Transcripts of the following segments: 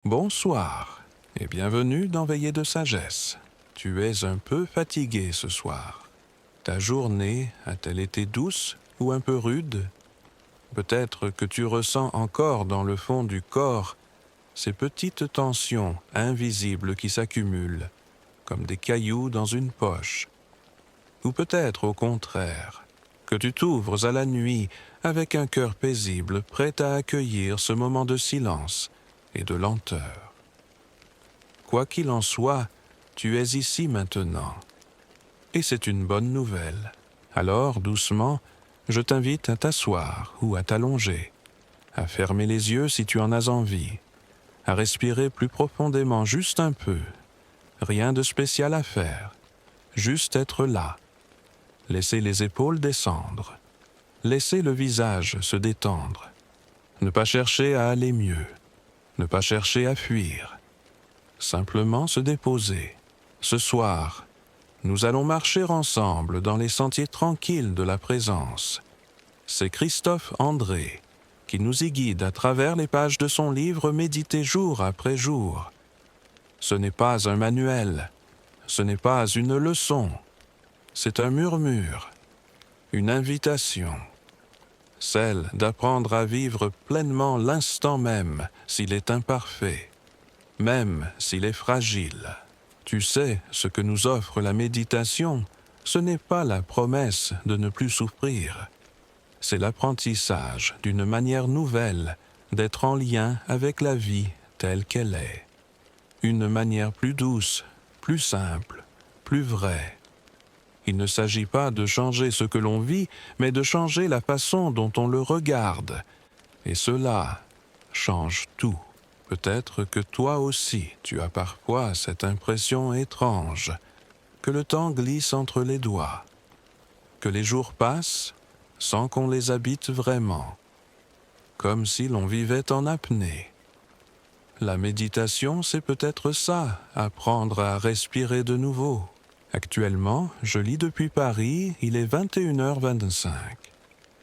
Bonsoir et bienvenue dans Veillée de sagesse. Tu es un peu fatigué ce soir. Ta journée a-t-elle été douce ou un peu rude? Peut-être que tu ressens encore dans le fond du corps ces petites tensions invisibles qui s'accumulent, comme des cailloux dans une poche. Ou peut-être au contraire, que tu t'ouvres à la nuit avec un cœur paisible, prêt à accueillir ce moment de silence et de lenteur. Quoi qu'il en soit, tu es ici maintenant. Et c'est une bonne nouvelle. Alors, doucement, je t'invite à t'asseoir ou à t'allonger, à fermer les yeux si tu en as envie, à respirer plus profondément juste un peu. Rien de spécial à faire, juste être là. Laisser les épaules descendre. Laisser le visage se détendre. Ne pas chercher à aller mieux. Ne pas chercher à fuir. Simplement se déposer. Ce soir, nous allons marcher ensemble dans les sentiers tranquilles de la présence. C'est Christophe André qui nous y guide à travers les pages de son livre médité jour après jour. Ce n'est pas un manuel, ce n'est pas une leçon, c'est un murmure, une invitation, celle d'apprendre à vivre pleinement l'instant même s'il est imparfait, même s'il est fragile. Tu sais, ce que nous offre la méditation, ce n'est pas la promesse de ne plus souffrir. C'est l'apprentissage d'une manière nouvelle d'être en lien avec la vie telle qu'elle est. Une manière plus douce, plus simple, plus vraie. Il ne s'agit pas de changer ce que l'on vit, mais de changer la façon dont on le regarde. Et cela change tout. Peut-être que toi aussi, tu as parfois cette impression étrange, que le temps glisse entre les doigts, que les jours passent sans qu'on les habite vraiment, comme si l'on vivait en apnée. La méditation, c'est peut-être ça, apprendre à respirer de nouveau. Actuellement, je lis depuis Paris, il est 21h25.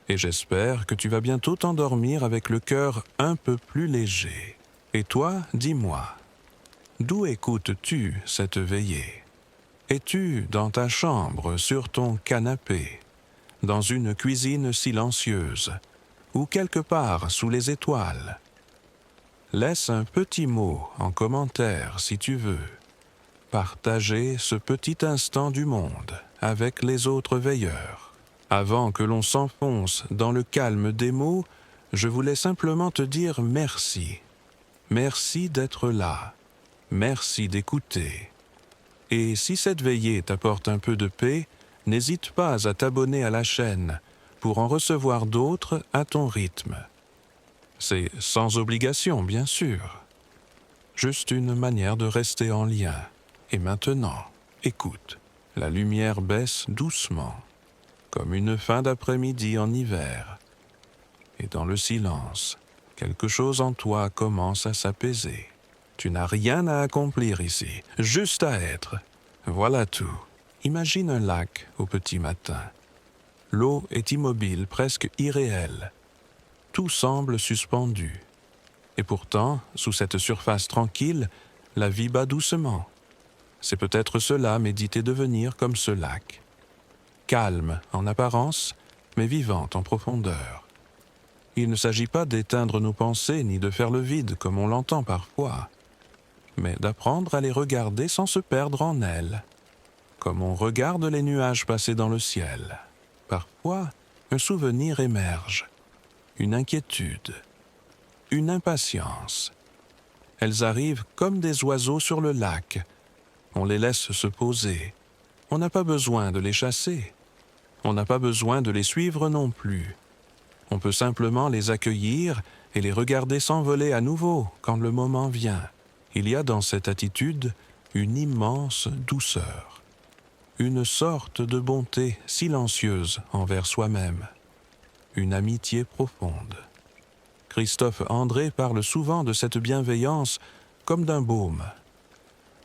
Et j'espère que tu vas bientôt t'endormir avec le cœur un peu plus léger. Et toi, dis-moi, d'où écoutes-tu cette veillée? Es-tu dans ta chambre, sur ton canapé, dans une cuisine silencieuse, ou quelque part sous les étoiles? Laisse un petit mot en commentaire si tu veux. Partager ce petit instant du monde avec les autres veilleurs. Avant que l'on s'enfonce dans le calme des mots, je voulais simplement te dire merci. Merci d'être là. Merci d'écouter. Et si cette veillée t'apporte un peu de paix, n'hésite pas à t'abonner à la chaîne pour en recevoir d'autres à ton rythme. C'est sans obligation, bien sûr. Juste une manière de rester en lien. Et maintenant, écoute, la lumière baisse doucement, comme une fin d'après-midi en hiver. Et dans le silence, quelque chose en toi commence à s'apaiser. Tu n'as rien à accomplir ici, juste à être. Voilà tout. Imagine un lac au petit matin. L'eau est immobile, presque irréelle. Tout semble suspendu. Et pourtant, sous cette surface tranquille, la vie bat doucement. C'est peut-être cela, méditer devenir comme ce lac. Calme en apparence, mais vivante en profondeur. Il ne s'agit pas d'éteindre nos pensées ni de faire le vide comme on l'entend parfois, mais d'apprendre à les regarder sans se perdre en elles, comme on regarde les nuages passer dans le ciel. Parfois, un souvenir émerge, une inquiétude, une impatience. Elles arrivent comme des oiseaux sur le lac. On les laisse se poser. On n'a pas besoin de les chasser. On n'a pas besoin de les suivre non plus. On peut simplement les accueillir et les regarder s'envoler à nouveau quand le moment vient. Il y a dans cette attitude une immense douceur, une sorte de bonté silencieuse envers soi-même, une amitié profonde. Christophe André parle souvent de cette bienveillance comme d'un baume,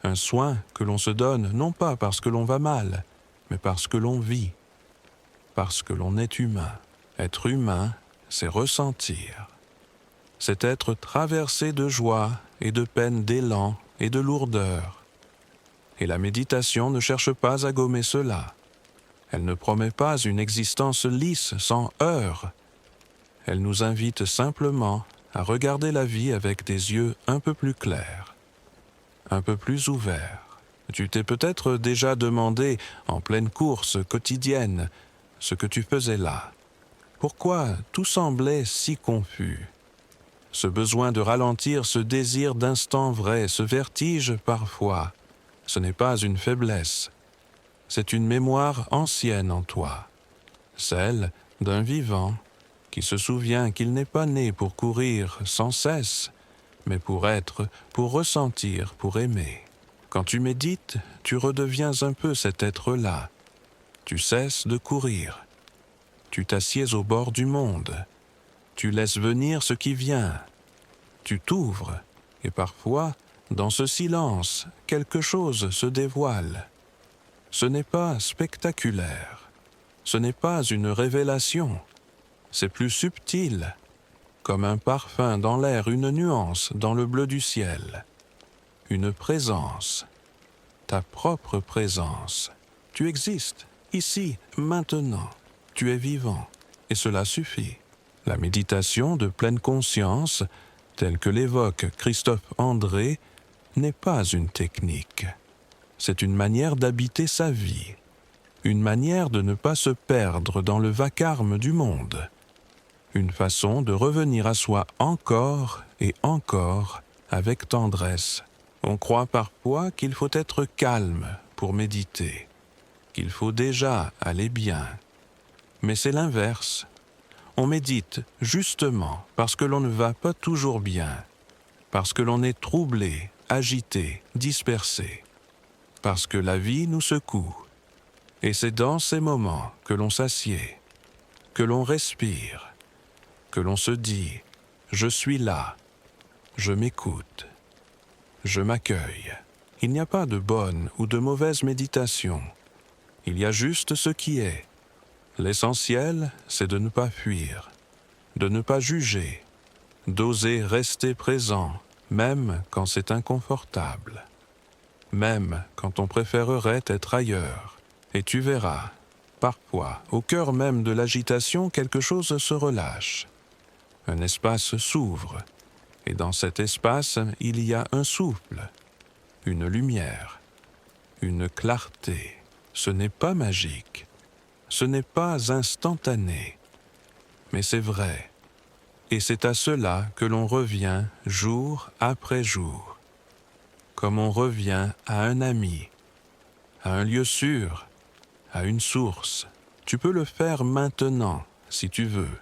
un soin que l'on se donne non pas parce que l'on va mal, mais parce que l'on vit, parce que l'on est humain. Être humain, c'est ressentir. C'est être traversé de joie et de peine d'élan et de lourdeur. Et la méditation ne cherche pas à gommer cela. Elle ne promet pas une existence lisse, sans heurts. Elle nous invite simplement à regarder la vie avec des yeux un peu plus clairs, un peu plus ouverts. Tu t'es peut-être déjà demandé, en pleine course quotidienne, ce que tu faisais là. Pourquoi tout semblait si confus? Ce besoin de ralentir, ce désir d'instant vrai, ce vertige parfois, ce n'est pas une faiblesse. C'est une mémoire ancienne en toi, celle d'un vivant qui se souvient qu'il n'est pas né pour courir sans cesse, mais pour être, pour ressentir, pour aimer. Quand tu médites, tu redeviens un peu cet être-là. Tu cesses de courir. Tu t'assieds au bord du monde. Tu laisses venir ce qui vient. Tu t'ouvres, et parfois, dans ce silence, quelque chose se dévoile. Ce n'est pas spectaculaire. Ce n'est pas une révélation. C'est plus subtil, comme un parfum dans l'air, une nuance dans le bleu du ciel. Une présence, ta propre présence. Tu existes, ici, maintenant. Tu es vivant, et cela suffit. La méditation de pleine conscience, telle que l'évoque Christophe André, n'est pas une technique. C'est une manière d'habiter sa vie, une manière de ne pas se perdre dans le vacarme du monde, une façon de revenir à soi encore et encore avec tendresse. On croit parfois qu'il faut être calme pour méditer, qu'il faut déjà aller bien. Mais c'est l'inverse. On médite justement parce que l'on ne va pas toujours bien, parce que l'on est troublé, agité, dispersé, parce que la vie nous secoue. Et c'est dans ces moments que l'on s'assied, que l'on respire, que l'on se dit « Je suis là, je m'écoute, je m'accueille ». Il n'y a pas de bonne ou de mauvaise méditation. Il y a juste ce qui est. L'essentiel, c'est de ne pas fuir, de ne pas juger, d'oser rester présent, même quand c'est inconfortable, même quand on préférerait être ailleurs. Et tu verras, parfois, au cœur même de l'agitation, quelque chose se relâche. Un espace s'ouvre, et dans cet espace, il y a un souffle, une lumière, une clarté. Ce n'est pas magique. Ce n'est pas instantané, mais c'est vrai. Et c'est à cela que l'on revient jour après jour, comme on revient à un ami, à un lieu sûr, à une source. Tu peux le faire maintenant, si tu veux.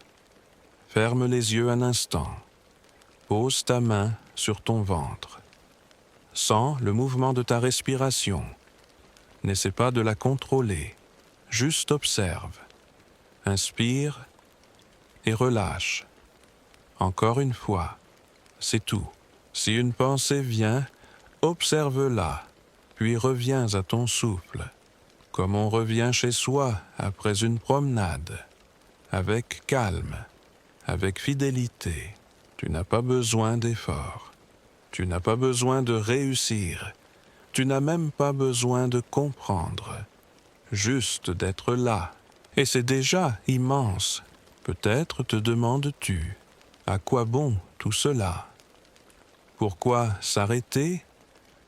Ferme les yeux un instant. Pose ta main sur ton ventre. Sens le mouvement de ta respiration. N'essaie pas de la contrôler. Juste observe. Inspire et relâche. Encore une fois, c'est tout. Si une pensée vient, observe-la, puis reviens à ton souffle, comme on revient chez soi après une promenade, avec calme, avec fidélité. Tu n'as pas besoin d'effort. Tu n'as pas besoin de réussir. Tu n'as même pas besoin de comprendre. Juste d'être là. Et c'est déjà immense. Peut-être te demandes-tu, à quoi bon tout cela? Pourquoi s'arrêter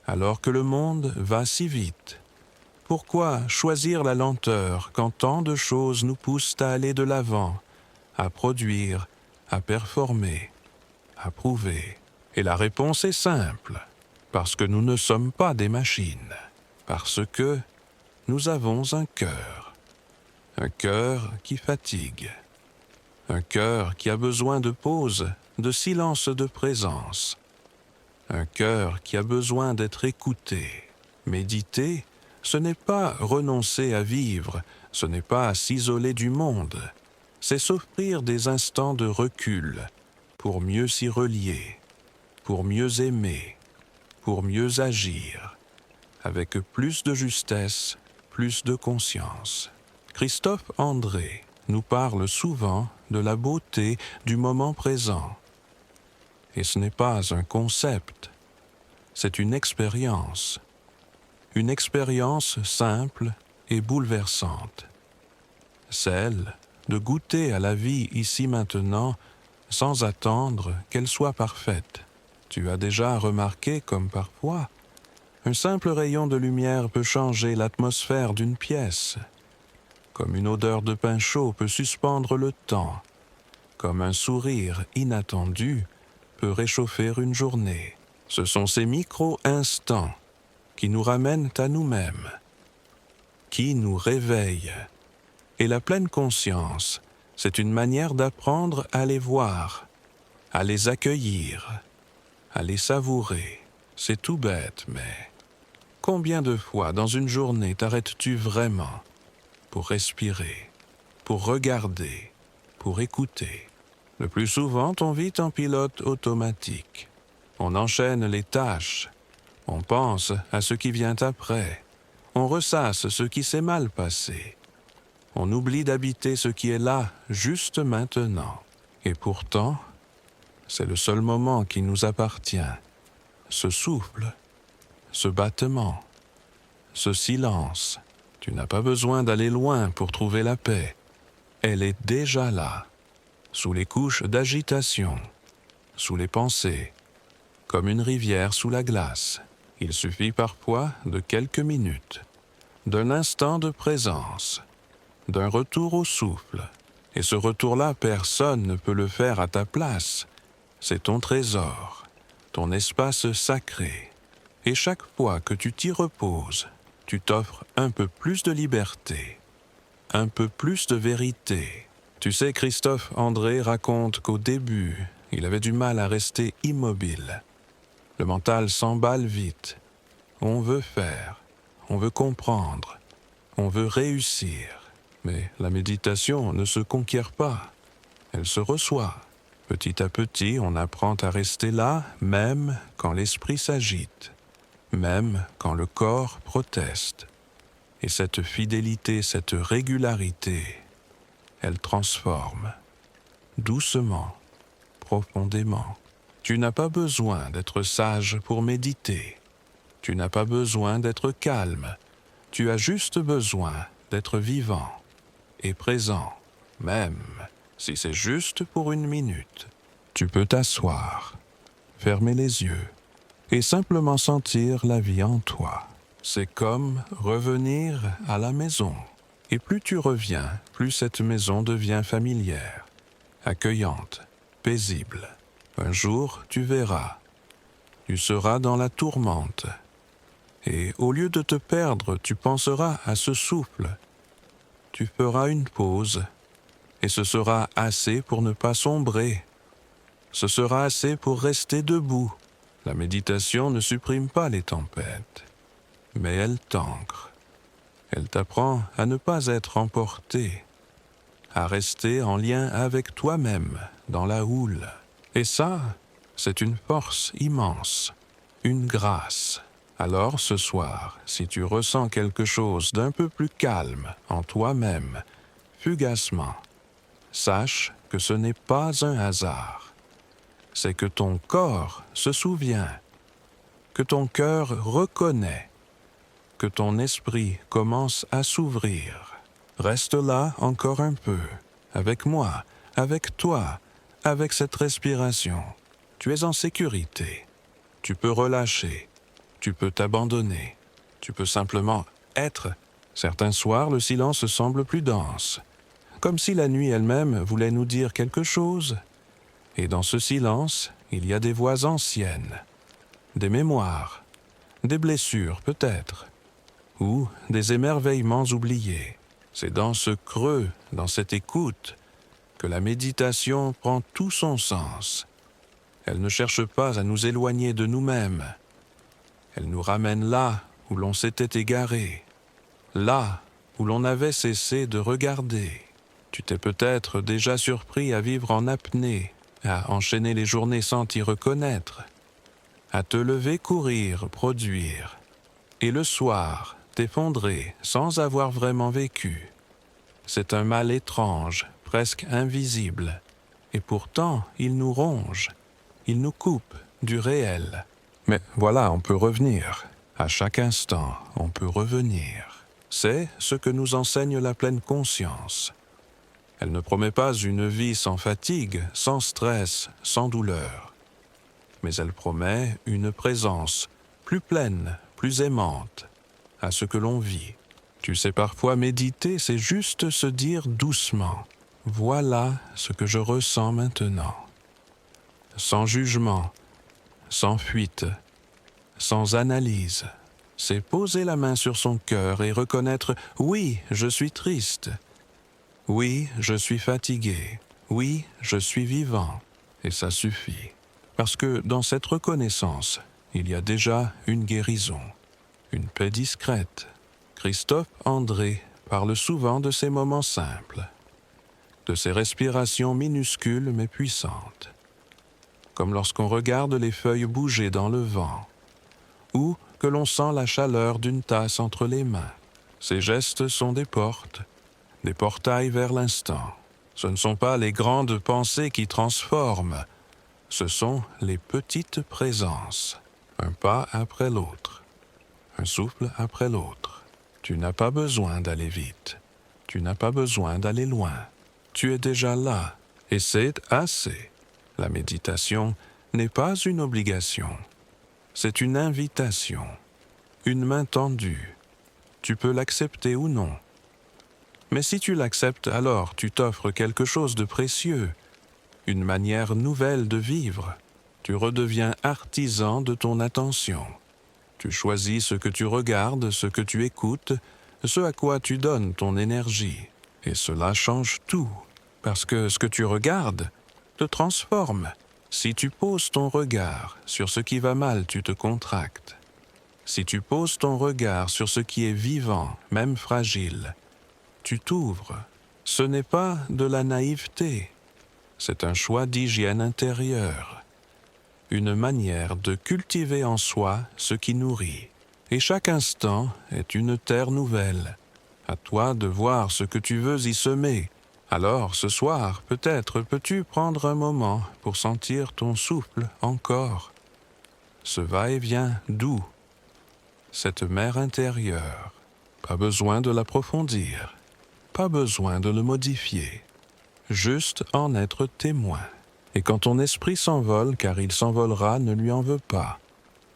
alors que le monde va si vite? Pourquoi choisir la lenteur quand tant de choses nous poussent à aller de l'avant, à produire, à performer, à prouver? Et la réponse est simple, parce que nous ne sommes pas des machines, parce que nous avons un cœur qui fatigue, un cœur qui a besoin de pause, de silence, de présence, un cœur qui a besoin d'être écouté. Méditer, ce n'est pas renoncer à vivre, ce n'est pas s'isoler du monde, c'est s'offrir des instants de recul pour mieux s'y relier, pour mieux aimer, pour mieux agir, avec plus de justesse, plus de conscience. Christophe André nous parle souvent de la beauté du moment présent. Et ce n'est pas un concept, c'est une expérience simple et bouleversante. Celle de goûter à la vie ici maintenant sans attendre qu'elle soit parfaite. Tu as déjà remarqué comme parfois, un simple rayon de lumière peut changer l'atmosphère d'une pièce, comme une odeur de pain chaud peut suspendre le temps, comme un sourire inattendu peut réchauffer une journée. Ce sont ces micro-instants qui nous ramènent à nous-mêmes, qui nous réveillent. Et la pleine conscience, c'est une manière d'apprendre à les voir, à les accueillir, à les savourer. C'est tout bête, mais combien de fois dans une journée t'arrêtes-tu vraiment pour respirer, pour regarder, pour écouter? Le plus souvent, on vit en pilote automatique. On enchaîne les tâches, on pense à ce qui vient après, on ressasse ce qui s'est mal passé. On oublie d'habiter ce qui est là, juste maintenant. Et pourtant, c'est le seul moment qui nous appartient. Ce souffle, ce battement, ce silence. Tu n'as pas besoin d'aller loin pour trouver la paix. Elle est déjà là, sous les couches d'agitation, sous les pensées, comme une rivière sous la glace. Il suffit parfois de quelques minutes, d'un instant de présence, d'un retour au souffle. Et ce retour-là, personne ne peut le faire à ta place. C'est ton trésor, ton espace sacré. Et chaque fois que tu t'y reposes, tu t'offres un peu plus de liberté, un peu plus de vérité. Tu sais, Christophe André raconte qu'au début, il avait du mal à rester immobile. Le mental s'emballe vite. On veut faire, on veut comprendre, on veut réussir. Mais la méditation ne se conquiert pas, elle se reçoit. Petit à petit, on apprend à rester là, même quand l'esprit s'agite, même quand le corps proteste. Et cette fidélité, cette régularité, elle transforme, doucement, profondément. Tu n'as pas besoin d'être sage pour méditer. Tu n'as pas besoin d'être calme. Tu as juste besoin d'être vivant et présent, même si c'est juste pour une minute. Tu peux t'asseoir, fermer les yeux et simplement sentir la vie en toi. C'est comme revenir à la maison. Et plus tu reviens, plus cette maison devient familière, accueillante, paisible. Un jour, tu verras, tu seras dans la tourmente. Et au lieu de te perdre, tu penseras à ce souffle. Tu feras une pause, et ce sera assez pour ne pas sombrer. Ce sera assez pour rester debout. La méditation ne supprime pas les tempêtes, mais elle t'ancre. Elle t'apprend à ne pas être emporté, à rester en lien avec toi-même dans la houle. Et ça, c'est une force immense, une grâce. Alors ce soir, si tu ressens quelque chose d'un peu plus calme en toi-même, fugacement, sache que ce n'est pas un hasard. C'est que ton corps se souvient, que ton cœur reconnaît, que ton esprit commence à s'ouvrir. Reste là encore un peu, avec moi, avec toi, avec cette respiration. Tu es en sécurité. Tu peux relâcher. Tu peux t'abandonner. Tu peux simplement être. Certains soirs, le silence semble plus dense, comme si la nuit elle-même voulait nous dire quelque chose. Et dans ce silence, il y a des voix anciennes, des mémoires, des blessures peut-être, ou des émerveillements oubliés. C'est dans ce creux, dans cette écoute, que la méditation prend tout son sens. Elle ne cherche pas à nous éloigner de nous-mêmes. Elle nous ramène là où l'on s'était égaré, là où l'on avait cessé de regarder. Tu t'es peut-être déjà surpris à vivre en apnée, à enchaîner les journées sans t'y reconnaître, à te lever, courir, produire, et le soir, t'effondrer sans avoir vraiment vécu. C'est un mal étrange, presque invisible, et pourtant il nous ronge, il nous coupe du réel. Mais voilà, on peut revenir. À chaque instant, on peut revenir. C'est ce que nous enseigne la pleine conscience. Elle ne promet pas une vie sans fatigue, sans stress, sans douleur. Mais elle promet une présence plus pleine, plus aimante à ce que l'on vit. Tu sais, parfois méditer, c'est juste se dire doucement, voilà ce que je ressens maintenant. Sans jugement, sans fuite, sans analyse. C'est poser la main sur son cœur et reconnaître « oui, je suis triste ». Oui, je suis fatigué. Oui, je suis vivant. Et ça suffit. Parce que dans cette reconnaissance, il y a déjà une guérison, une paix discrète. Christophe André parle souvent de ces moments simples, de ces respirations minuscules mais puissantes, comme lorsqu'on regarde les feuilles bouger dans le vent, ou que l'on sent la chaleur d'une tasse entre les mains. Ces gestes sont des portes, des portails vers l'instant. Ce ne sont pas les grandes pensées qui transforment, ce sont les petites présences, un pas après l'autre, un souffle après l'autre. Tu n'as pas besoin d'aller vite, tu n'as pas besoin d'aller loin. Tu es déjà là, et c'est assez. La méditation n'est pas une obligation, c'est une invitation, une main tendue. Tu peux l'accepter ou non. Mais si tu l'acceptes, alors tu t'offres quelque chose de précieux, une manière nouvelle de vivre. Tu redeviens artisan de ton attention. Tu choisis ce que tu regardes, ce que tu écoutes, ce à quoi tu donnes ton énergie. Et cela change tout, parce que ce que tu regardes te transforme. Si tu poses ton regard sur ce qui va mal, tu te contractes. Si tu poses ton regard sur ce qui est vivant, même fragile, tu t'ouvres. Ce n'est pas de la naïveté, c'est un choix d'hygiène intérieure, une manière de cultiver en soi ce qui nourrit. Et chaque instant est une terre nouvelle. À toi de voir ce que tu veux y semer. Alors, ce soir, peut-être peux-tu prendre un moment pour sentir ton souffle encore. Ce va-et-vient doux, cette mer intérieure. Pas besoin de l'approfondir. Pas besoin de le modifier, juste en être témoin. Et quand ton esprit s'envole, car il s'envolera, ne lui en veux pas.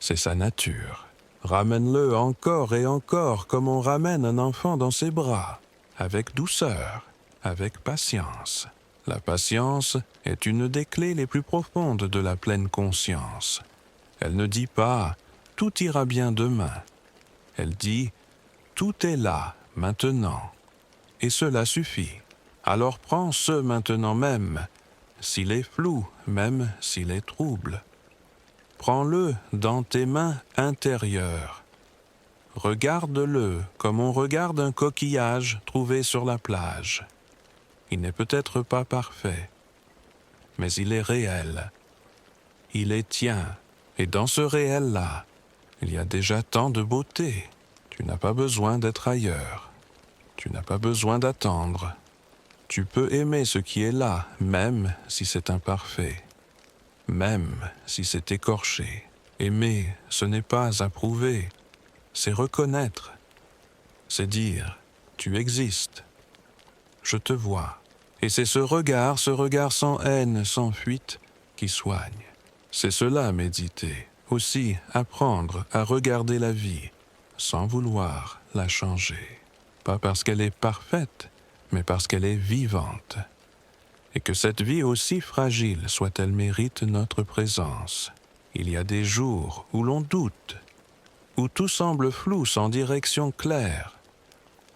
C'est sa nature. Ramène-le encore et encore comme on ramène un enfant dans ses bras, avec douceur, avec patience. La patience est une des clés les plus profondes de la pleine conscience. Elle ne dit pas « tout ira bien demain ». Elle dit « tout est là, maintenant ». Et cela suffit. Alors prends ce maintenant même, s'il est flou, même s'il est trouble. Prends-le dans tes mains intérieures. Regarde-le comme on regarde un coquillage trouvé sur la plage. Il n'est peut-être pas parfait, mais il est réel. Il est tien, et dans ce réel-là, il y a déjà tant de beauté. Tu n'as pas besoin d'être ailleurs. Tu n'as pas besoin d'attendre. Tu peux aimer ce qui est là, même si c'est imparfait, même si c'est écorché. Aimer, ce n'est pas approuver, c'est reconnaître, c'est dire « tu existes, je te vois ». Et c'est ce regard sans haine, sans fuite, qui soigne. C'est cela méditer, aussi apprendre à regarder la vie, sans vouloir la changer. Pas parce qu'elle est parfaite, mais parce qu'elle est vivante. Et que cette vie, aussi fragile soit-elle, mérite notre présence. Il y a des jours où l'on doute, où tout semble flou sans direction claire,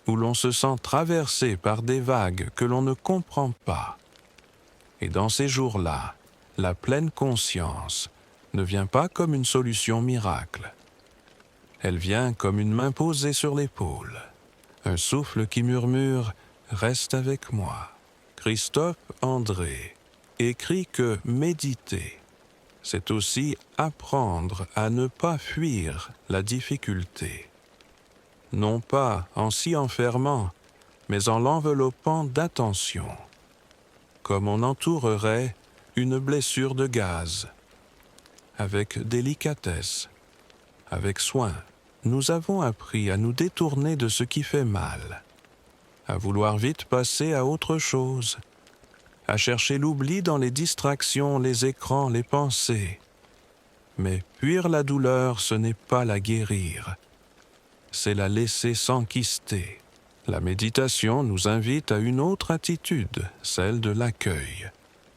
où l'on se sent traversé par des vagues que l'on ne comprend pas. Et dans ces jours-là, la pleine conscience ne vient pas comme une solution miracle. Elle vient comme une main posée sur l'épaule. Un souffle qui murmure « Reste avec moi ». Christophe André écrit que méditer, c'est aussi apprendre à ne pas fuir la difficulté. Non pas en s'y enfermant, mais en l'enveloppant d'attention, comme on entourerait une blessure de gaz. avec délicatesse, avec soin. Nous avons appris à nous détourner de ce qui fait mal, à vouloir vite passer à autre chose, à chercher l'oubli dans les distractions, les écrans, les pensées. Mais fuir la douleur, ce n'est pas la guérir, c'est la laisser s'enquister. La méditation nous invite à une autre attitude, celle de l'accueil,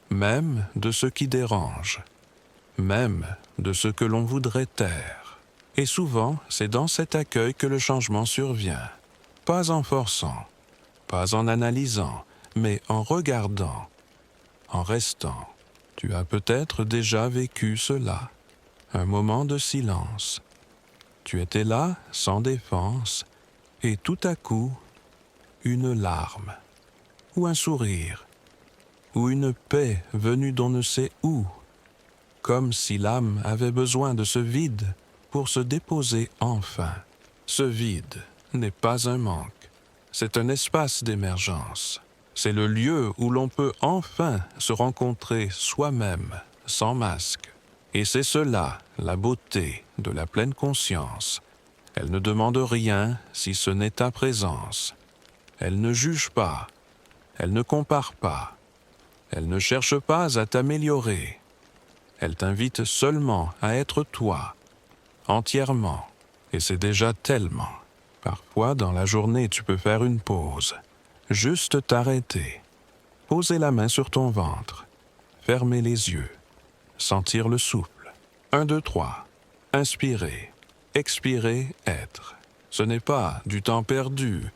même de ce qui dérange, même de ce que l'on voudrait taire. Et souvent, c'est dans cet accueil que le changement survient, pas en forçant, pas en analysant, mais en regardant, en restant. Tu as peut-être déjà vécu cela, un moment de silence. Tu étais là, sans défense, et tout à coup, une larme, ou un sourire, ou une paix venue d'on ne sait où, comme si l'âme avait besoin de ce vide pour se déposer enfin. Ce vide n'est pas un manque, c'est un espace d'émergence. C'est le lieu où l'on peut enfin se rencontrer soi-même, sans masque. Et c'est cela, la beauté de la pleine conscience. Elle ne demande rien si ce n'est ta présence. Elle ne juge pas, elle ne compare pas, elle ne cherche pas à t'améliorer. Elle t'invite seulement à être toi, entièrement, et c'est déjà tellement. Parfois, dans la journée, tu peux faire une pause, juste t'arrêter, poser la main sur ton ventre, fermer les yeux, sentir le souffle. 1, 2, 3. Inspirer, expirer, être. Ce n'est pas du temps perdu,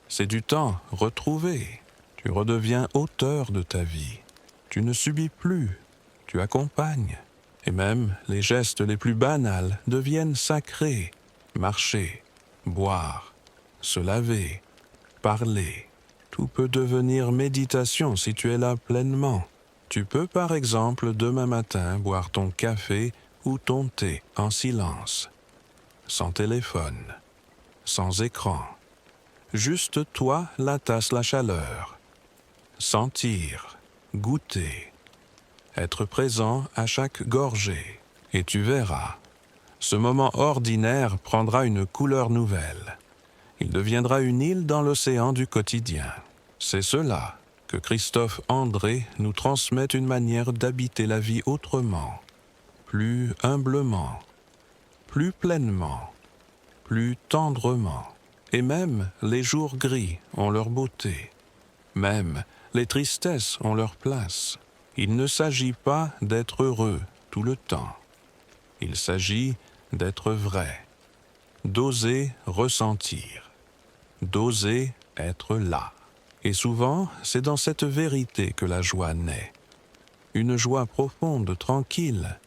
c'est du temps retrouvé. Tu redeviens auteur de ta vie. Tu ne subis plus, tu accompagnes. Et même les gestes les plus banals deviennent sacrés. Marcher, boire, se laver, parler. Tout peut devenir méditation si tu es là pleinement. Tu peux par exemple demain matin boire ton café ou ton thé en silence, sans téléphone, sans écran. Juste toi, la tasse, la chaleur. Sentir, goûter, être présent à chaque gorgée. Et tu verras, ce moment ordinaire prendra une couleur nouvelle. Il deviendra une île dans l'océan du quotidien. C'est cela que Christophe André nous transmet une manière d'habiter la vie autrement, plus humblement, plus pleinement, plus tendrement. Et même les jours gris ont leur beauté, même les tristesses ont leur place. Il ne s'agit pas d'être heureux tout le temps. Il s'agit d'être vrai, d'oser ressentir, d'oser être là. Et souvent, c'est dans cette vérité que la joie naît. Une joie profonde, tranquille,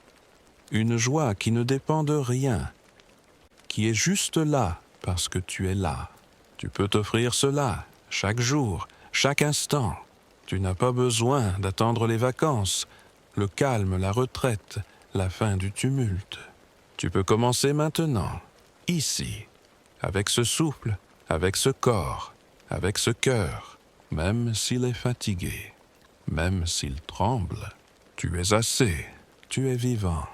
une joie qui ne dépend de rien, qui est juste là parce que tu es là. Tu peux t'offrir cela chaque jour, chaque instant. Tu n'as pas besoin d'attendre les vacances, le calme, la retraite, la fin du tumulte. Tu peux commencer maintenant, ici, avec ce souffle, avec ce corps, avec ce cœur, même s'il est fatigué, même s'il tremble. Tu es assez, tu es vivant.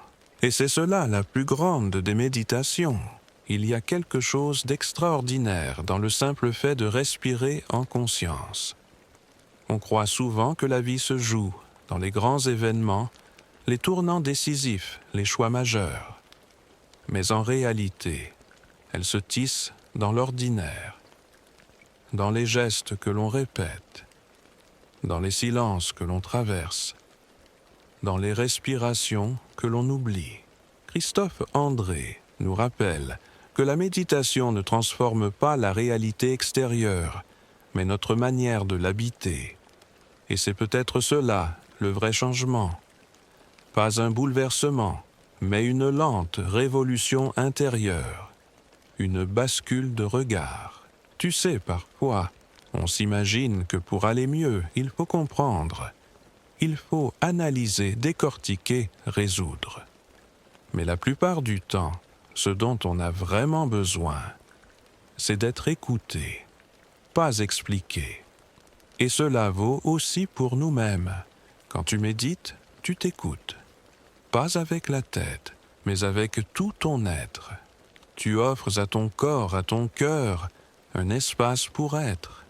Et c'est cela la plus grande des méditations. Il y a quelque chose d'extraordinaire dans le simple fait de respirer en conscience. On croit souvent que la vie se joue dans les grands événements, les tournants décisifs, les choix majeurs. Mais en réalité, elle se tisse dans l'ordinaire, dans les gestes que l'on répète, dans les silences que l'on traverse, dans les respirations que l'on oublie. Christophe André nous rappelle que la méditation ne transforme pas la réalité extérieure, mais notre manière de l'habiter. Et c'est peut-être cela, le vrai changement. Pas un bouleversement, mais une lente révolution intérieure, une bascule de regard. Tu sais, parfois, on s'imagine que pour aller mieux, il faut comprendre. Il faut analyser, décortiquer, résoudre. Mais la plupart du temps, ce dont on a vraiment besoin, c'est d'être écouté, pas expliqué. Et cela vaut aussi pour nous-mêmes. Quand tu médites, tu t'écoutes. Pas avec la tête, mais avec tout ton être. Tu offres à ton corps, à ton cœur, un espace pour être,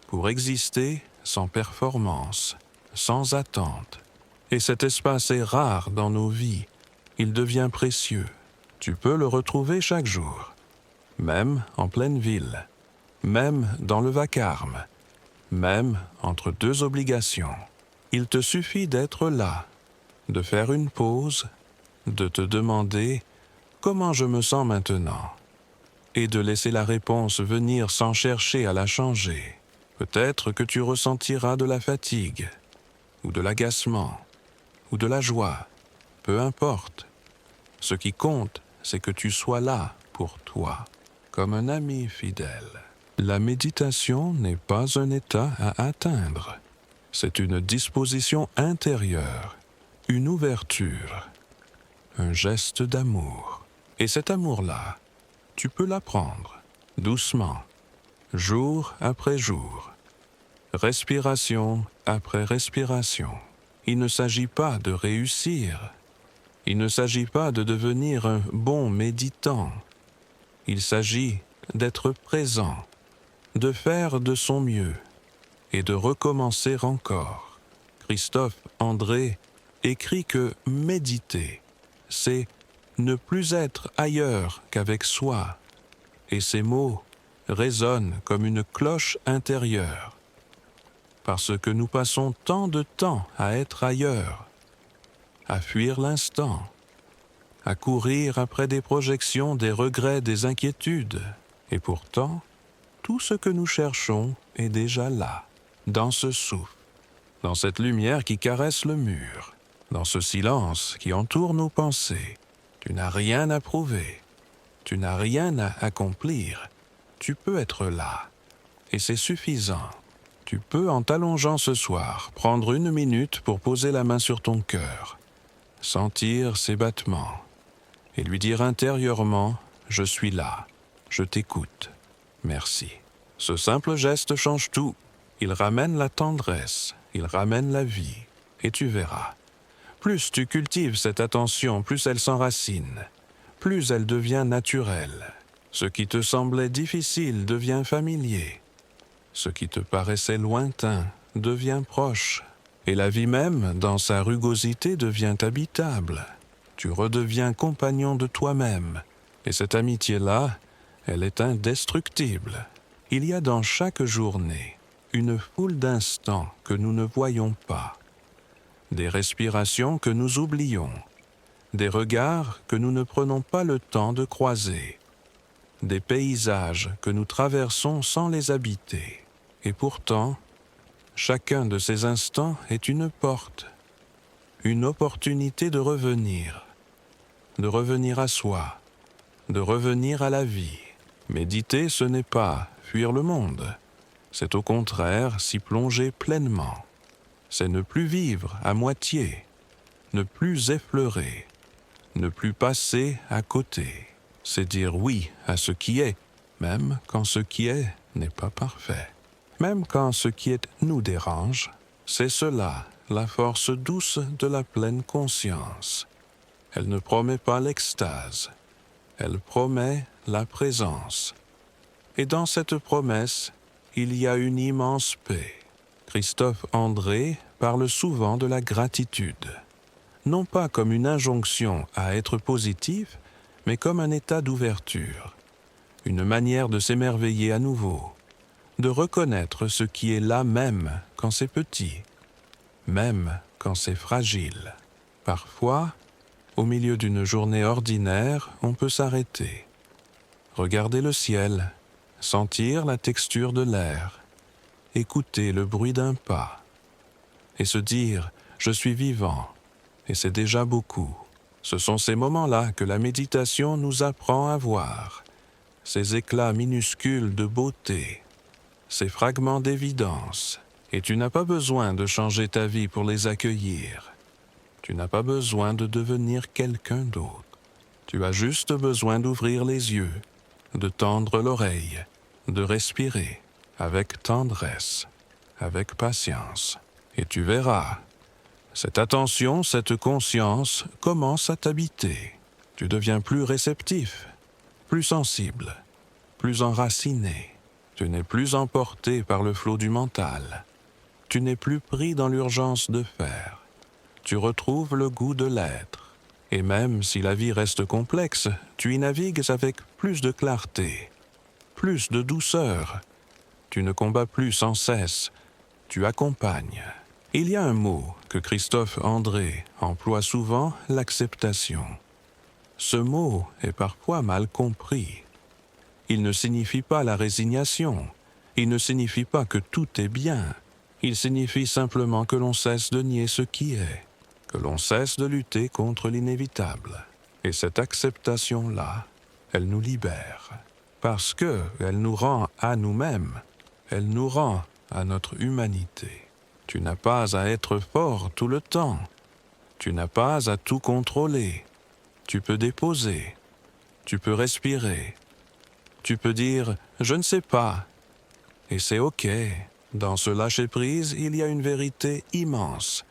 pour exister sans performance, sans attente. Et cet espace est rare dans nos vies. Il devient précieux. Tu peux le retrouver chaque jour, même en pleine ville, même dans le vacarme, même entre deux obligations. Il te suffit d'être là, de faire une pause, de te demander comment je me sens maintenant, et de laisser la réponse venir sans chercher à la changer. Peut-être que tu ressentiras de la fatigue, ou de l'agacement, ou de la joie, peu importe. Ce qui compte, c'est que tu sois là pour toi, comme un ami fidèle. La méditation n'est pas un état à atteindre. C'est une disposition intérieure, une ouverture, un geste d'amour. Et cet amour-là, tu peux l'apprendre, doucement, jour après jour, respiration après respiration. Il ne s'agit pas de réussir. Il ne s'agit pas de devenir un bon méditant. Il s'agit d'être présent, de faire de son mieux et de recommencer encore. Christophe André écrit que méditer, c'est ne plus être ailleurs qu'avec soi. Et ces mots résonnent comme une cloche intérieure. Parce que nous passons tant de temps à être ailleurs, à fuir l'instant, à courir après des projections, des regrets, des inquiétudes. Et pourtant, tout ce que nous cherchons est déjà là, dans ce souffle, dans cette lumière qui caresse le mur, dans ce silence qui entoure nos pensées. Tu n'as rien à prouver, tu n'as rien à accomplir, tu peux être là, et c'est suffisant. Tu peux, en t'allongeant ce soir, prendre une minute pour poser la main sur ton cœur, sentir ses battements, et lui dire intérieurement « Je suis là, je t'écoute, merci ». Ce simple geste change tout. Il ramène la tendresse, il ramène la vie, et tu verras. Plus tu cultives cette attention, plus elle s'enracine, plus elle devient naturelle. Ce qui te semblait difficile devient familier. Ce qui te paraissait lointain devient proche. Et la vie même, dans sa rugosité, devient habitable. Tu redeviens compagnon de toi-même. Et cette amitié-là, elle est indestructible. Il y a dans chaque journée une foule d'instants que nous ne voyons pas, des respirations que nous oublions, des regards que nous ne prenons pas le temps de croiser, des paysages que nous traversons sans les habiter. Et pourtant, chacun de ces instants est une porte, une opportunité de revenir à soi, de revenir à la vie. Méditer, ce n'est pas fuir le monde, c'est au contraire s'y plonger pleinement. C'est ne plus vivre à moitié, ne plus effleurer, ne plus passer à côté. C'est dire oui à ce qui est, même quand ce qui est n'est pas parfait. Même quand ce qui est nous dérange, c'est cela, la force douce de la pleine conscience. Elle ne promet pas l'extase, elle promet la présence. Et dans cette promesse, il y a une immense paix. Christophe André parle souvent de la gratitude, non pas comme une injonction à être positif, mais comme un état d'ouverture, une manière de s'émerveiller à nouveau, de reconnaître ce qui est là même quand c'est petit, même quand c'est fragile. Parfois, au milieu d'une journée ordinaire, on peut s'arrêter, regarder le ciel, sentir la texture de l'air, écouter le bruit d'un pas, et se dire « je suis vivant », et c'est déjà beaucoup. Ce sont ces moments-là que la méditation nous apprend à voir, ces éclats minuscules de beauté, ces fragments d'évidence, et tu n'as pas besoin de changer ta vie pour les accueillir. Tu n'as pas besoin de devenir quelqu'un d'autre. Tu as juste besoin d'ouvrir les yeux, de tendre l'oreille, de respirer avec tendresse, avec patience. Et tu verras, cette attention, cette conscience commence à t'habiter. Tu deviens plus réceptif, plus sensible, plus enraciné. Tu n'es plus emporté par le flot du mental. Tu n'es plus pris dans l'urgence de faire. Tu retrouves le goût de l'être. Et même si la vie reste complexe, tu y navigues avec plus de clarté, plus de douceur. Tu ne combats plus sans cesse, tu accompagnes. Il y a un mot que Christophe André emploie souvent, l'acceptation. Ce mot est parfois mal compris. Il ne signifie pas la résignation, il ne signifie pas que tout est bien, il signifie simplement que l'on cesse de nier ce qui est, que l'on cesse de lutter contre l'inévitable. Et cette acceptation-là, elle nous libère, parce qu'elle nous rend à nous-mêmes, elle nous rend à notre humanité. Tu n'as pas à être fort tout le temps, tu n'as pas à tout contrôler, tu peux déposer, tu peux respirer, tu peux dire « je ne sais pas » et c'est OK. Dans ce lâcher-prise, il y a une vérité immense,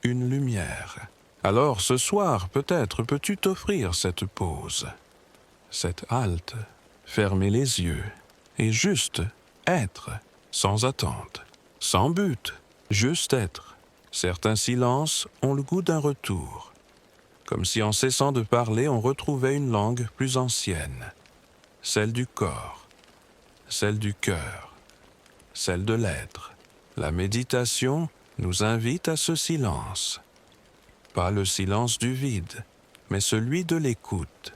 une lumière. Alors ce soir, peut-être peux-tu t'offrir cette pause, cette halte, fermer les yeux et juste être, sans attente, sans but, juste être. Certains silences ont le goût d'un retour, comme si en cessant de parler, on retrouvait une langue plus ancienne, celle du corps, celle du cœur, celle de l'être. La méditation nous invite à ce silence. Pas le silence du vide, mais celui de l'écoute.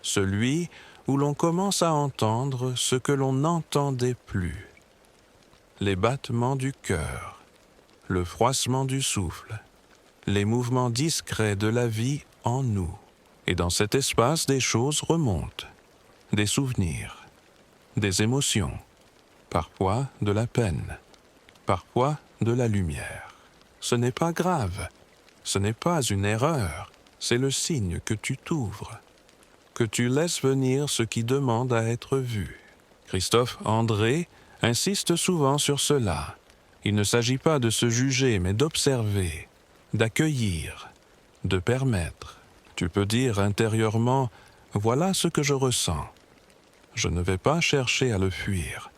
Celui où l'on commence à entendre ce que l'on n'entendait plus. Les battements du cœur, le froissement du souffle, les mouvements discrets de la vie en nous. Et dans cet espace, des choses remontent, des souvenirs, des émotions, parfois de la peine, parfois de la lumière. Ce n'est pas grave, ce n'est pas une erreur, c'est le signe que tu t'ouvres, que tu laisses venir ce qui demande à être vu. Christophe André insiste souvent sur cela. Il ne s'agit pas de se juger, mais d'observer, d'accueillir, de permettre. Tu peux dire intérieurement « voilà ce que je ressens ». Je ne vais pas chercher à le fuir,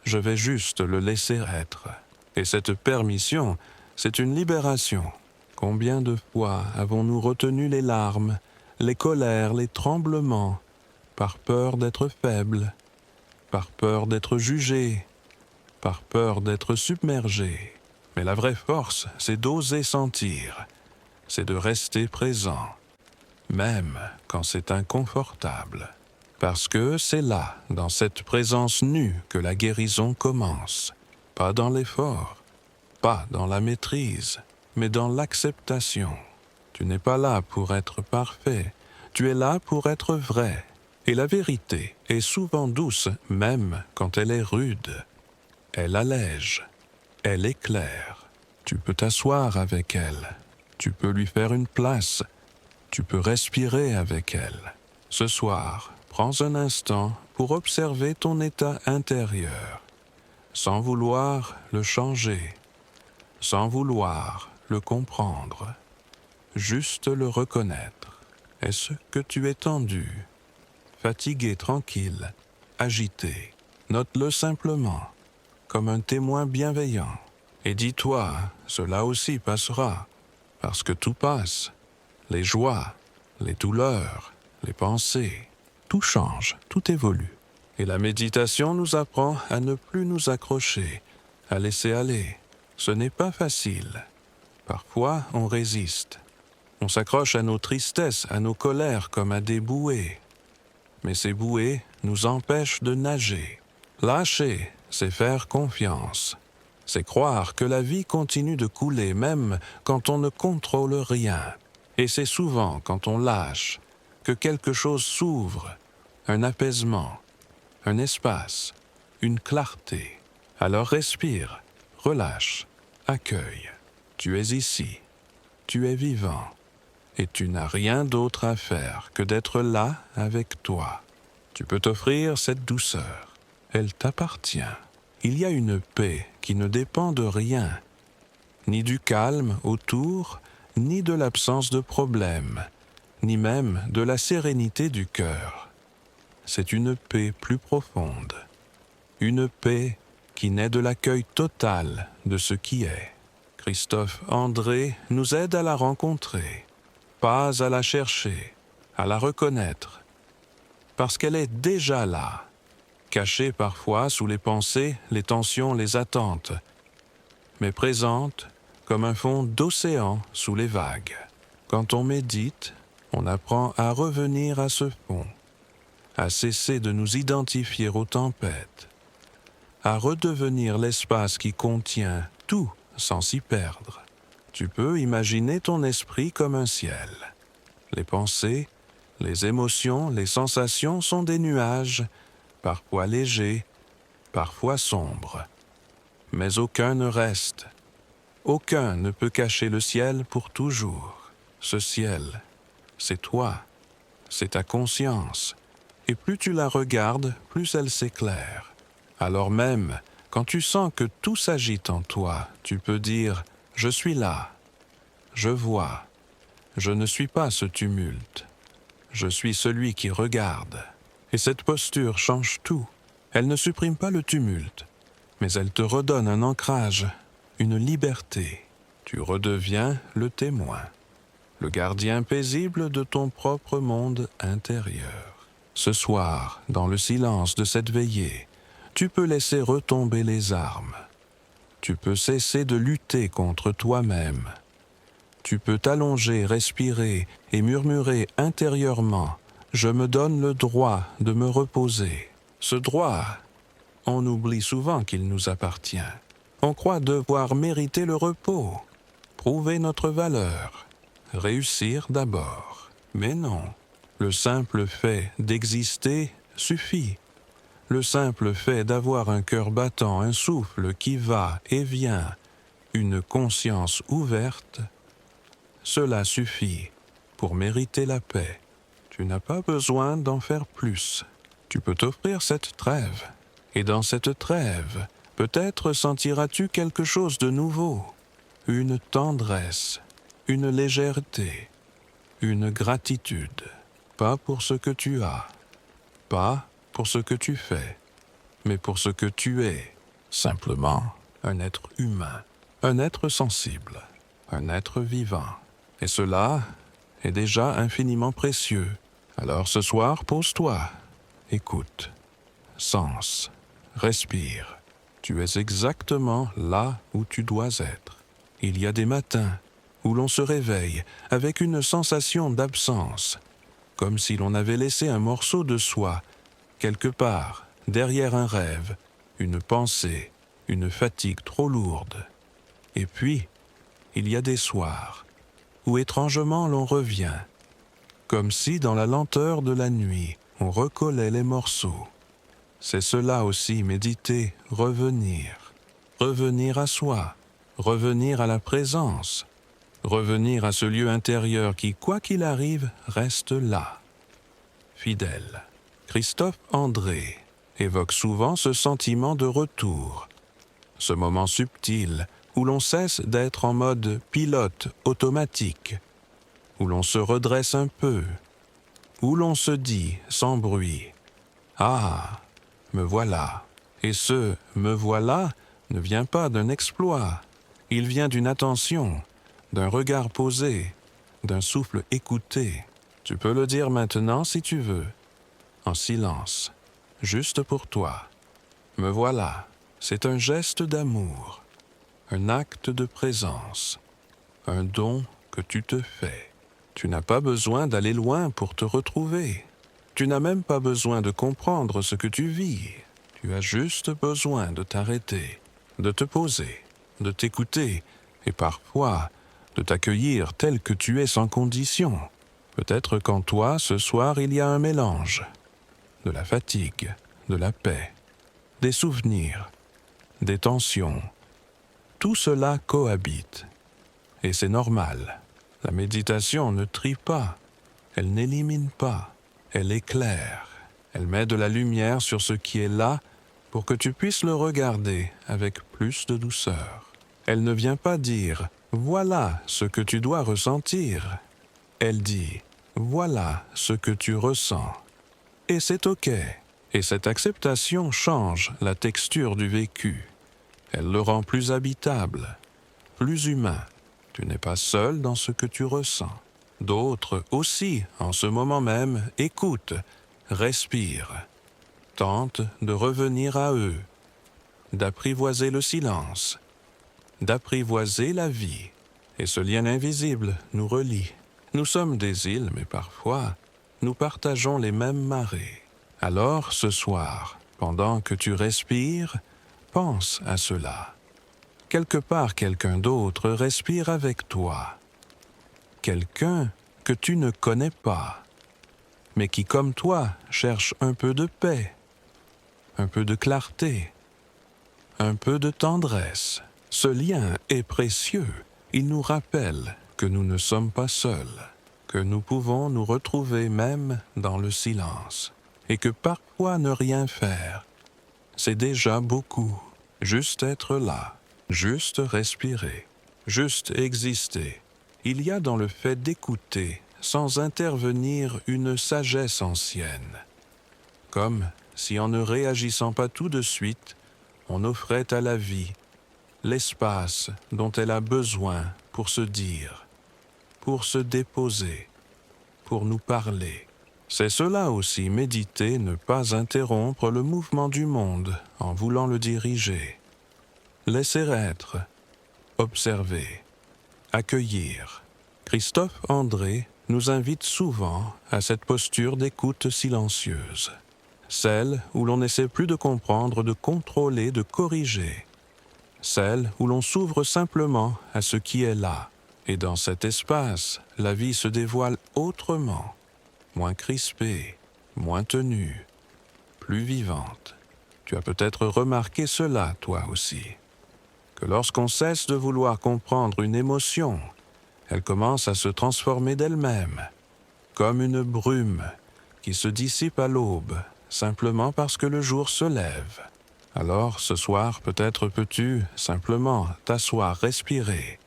je vais juste le laisser être. Et cette permission, c'est une libération. Combien de fois avons-nous retenu les larmes, les colères, les tremblements, par peur d'être faibles, par peur d'être jugés, par peur d'être submergés. Mais la vraie force, c'est d'oser sentir, c'est de rester présent, même quand c'est inconfortable. Parce que c'est là, dans cette présence nue, que la guérison commence. Pas dans l'effort, pas dans la maîtrise, mais dans l'acceptation. Tu n'es pas là pour être parfait, tu es là pour être vrai. Et la vérité est souvent douce, même quand elle est rude. Elle allège, elle éclaire. Tu peux t'asseoir avec elle, tu peux lui faire une place, tu peux respirer avec elle. Ce soir, prends un instant pour observer ton état intérieur, sans vouloir le changer, sans vouloir le comprendre, juste le reconnaître. Est-ce que tu es tendu, fatigué, tranquille, agité? Note-le simplement, comme un témoin bienveillant. Et dis-toi, cela aussi passera, parce que tout passe, les joies, les douleurs, les pensées, tout change, tout évolue. Et la méditation nous apprend à ne plus nous accrocher, à laisser aller. Ce n'est pas facile. Parfois, on résiste. On s'accroche à nos tristesses, à nos colères comme à des bouées. Mais ces bouées nous empêchent de nager. Lâcher, c'est faire confiance. C'est croire que la vie continue de couler même quand on ne contrôle rien. Et c'est souvent quand on lâche que quelque chose s'ouvre, un apaisement, un espace, une clarté. Alors respire, relâche, accueille. Tu es ici, tu es vivant, et tu n'as rien d'autre à faire que d'être là avec toi. Tu peux t'offrir cette douceur, elle t'appartient. Il y a une paix qui ne dépend de rien, ni du calme autour, ni de l'absence de problème, ni même de la sérénité du cœur. C'est une paix plus profonde, une paix qui naît de l'accueil total de ce qui est. Christophe André nous aide à la rencontrer, pas à la chercher, à la reconnaître, parce qu'elle est déjà là, cachée parfois sous les pensées, les tensions, les attentes, mais présente comme un fond d'océan sous les vagues. Quand on médite, on apprend à revenir à ce fond, à cesser de nous identifier aux tempêtes, à redevenir l'espace qui contient tout sans s'y perdre. Tu peux imaginer ton esprit comme un ciel. Les pensées, les émotions, les sensations sont des nuages, parfois légers, parfois sombres. Mais aucun ne reste. Aucun ne peut cacher le ciel pour toujours. Ce ciel, c'est toi, c'est ta conscience. Et plus tu la regardes, plus elle s'éclaire. Alors même, quand tu sens que tout s'agite en toi, tu peux dire « Je suis là, je vois, je ne suis pas ce tumulte, je suis celui qui regarde. » Et cette posture change tout. Elle ne supprime pas le tumulte, mais elle te redonne un ancrage, une liberté. Tu redeviens le témoin, le gardien paisible de ton propre monde intérieur. Ce soir, dans le silence de cette veillée, tu peux laisser retomber les armes. Tu peux cesser de lutter contre toi-même. Tu peux t'allonger, respirer et murmurer intérieurement « Je me donne le droit de me reposer ». Ce droit, on oublie souvent qu'il nous appartient. On croit devoir mériter le repos, prouver notre valeur, réussir d'abord. Mais non, le simple fait d'exister suffit. Le simple fait d'avoir un cœur battant, un souffle qui va et vient, une conscience ouverte, cela suffit pour mériter la paix. Tu n'as pas besoin d'en faire plus. Tu peux t'offrir cette trêve. Et dans cette trêve, peut-être sentiras-tu quelque chose de nouveau, une tendresse, une légèreté, une gratitude, pas pour ce que tu as, pas pour ce que tu fais, mais pour ce que tu es, simplement un être humain, un être sensible, un être vivant. Et cela est déjà infiniment précieux. Alors ce soir, pose-toi, écoute, sens, respire. Tu es exactement là où tu dois être. Il y a des matins où l'on se réveille avec une sensation d'absence, comme si l'on avait laissé un morceau de soi quelque part, derrière un rêve, une pensée, une fatigue trop lourde. Et puis, il y a des soirs où étrangement l'on revient, comme si dans la lenteur de la nuit, on recollait les morceaux. C'est cela aussi, méditer, revenir. Revenir à soi, revenir à la présence, revenir à ce lieu intérieur qui, quoi qu'il arrive, reste là, fidèle. Christophe André évoque souvent ce sentiment de retour, ce moment subtil où l'on cesse d'être en mode pilote automatique, où l'on se redresse un peu, où l'on se dit sans bruit « Ah, me voilà ». Et ce « me voilà » ne vient pas d'un exploit, il vient d'une attention, d'un regard posé, d'un souffle écouté. Tu peux le dire maintenant si tu veux, en silence, juste pour toi. Me voilà, c'est un geste d'amour, un acte de présence, un don que tu te fais. Tu n'as pas besoin d'aller loin pour te retrouver. Tu n'as même pas besoin de comprendre ce que tu vis. Tu as juste besoin de t'arrêter, de te poser, de t'écouter et parfois de t'accueillir tel que tu es sans condition. Peut-être qu'en toi, ce soir, il y a un mélange. De la fatigue, de la paix, des souvenirs, des tensions. Tout cela cohabite. Et c'est normal. La méditation ne trie pas, elle n'élimine pas, elle éclaire. Elle met de la lumière sur ce qui est là pour que tu puisses le regarder avec plus de douceur. Elle ne vient pas dire « voilà ce que tu dois ressentir ». Elle dit Voilà ce que tu ressens. Et c'est OK. Et cette acceptation change la texture du vécu. Elle le rend plus habitable, plus humain. Tu n'es pas seul dans ce que tu ressens. D'autres aussi, en ce moment même, écoutent, respirent, tentent de revenir à eux, d'apprivoiser le silence, d'apprivoiser la vie. Et ce lien invisible nous relie. Nous sommes des îles, mais parfois, nous partageons les mêmes marées. Alors, ce soir, pendant que tu respires, pense à cela. Quelque part, quelqu'un d'autre respire avec toi. Quelqu'un que tu ne connais pas, mais qui, comme toi, cherche un peu de paix, un peu de clarté, un peu de tendresse. Ce lien est précieux. Il nous rappelle que nous ne sommes pas seuls, que nous pouvons nous retrouver même dans le silence, et que parfois ne rien faire, c'est déjà beaucoup. Juste être là, juste respirer, juste exister. Il y a dans le fait d'écouter, sans intervenir, une sagesse ancienne. Comme si en ne réagissant pas tout de suite, on offrait à la vie l'espace dont elle a besoin pour se dire, pour se déposer, pour nous parler. C'est cela aussi, méditer, ne pas interrompre le mouvement du monde en voulant le diriger. Laisser être, observer, accueillir. Christophe André nous invite souvent à cette posture d'écoute silencieuse, celle où l'on n'essaie plus de comprendre, de contrôler, de corriger, celle où l'on s'ouvre simplement à ce qui est là. Et dans cet espace, la vie se dévoile autrement, moins crispée, moins tenue, plus vivante. Tu as peut-être remarqué cela, toi aussi, que lorsqu'on cesse de vouloir comprendre une émotion, elle commence à se transformer d'elle-même, comme une brume qui se dissipe à l'aube, simplement parce que le jour se lève. Alors, ce soir, peut-être peux-tu simplement t'asseoir, respirer,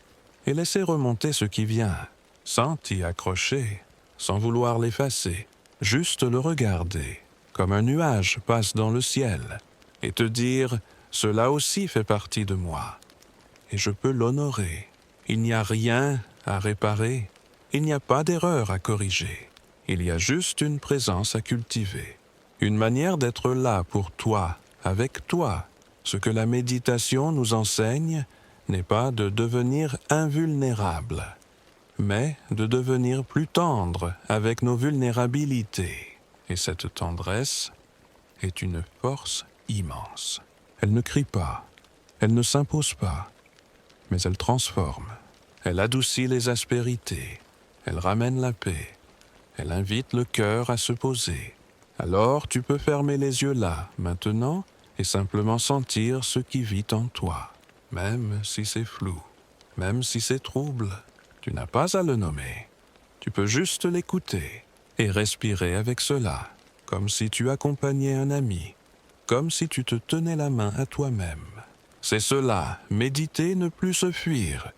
et laisser remonter ce qui vient, sans t'y accrocher, sans vouloir l'effacer, juste le regarder, comme un nuage passe dans le ciel, et te dire « cela aussi fait partie de moi ». Et je peux l'honorer. Il n'y a rien à réparer. Il n'y a pas d'erreur à corriger. Il y a juste une présence à cultiver. Une manière d'être là pour toi, avec toi. Ce que la méditation nous enseigne n'est pas de devenir invulnérable, mais de devenir plus tendre avec nos vulnérabilités. Et cette tendresse est une force immense. Elle ne crie pas, elle ne s'impose pas, mais elle transforme, elle adoucit les aspérités, elle ramène la paix, elle invite le cœur à se poser. Alors tu peux fermer les yeux là, maintenant, et simplement sentir ce qui vit en toi, même si c'est flou, même si c'est trouble. Tu n'as pas à le nommer, tu peux juste l'écouter et respirer avec cela, comme si tu accompagnais un ami, comme si tu te tenais la main à toi-même. C'est cela, méditer, ne plus se fuir,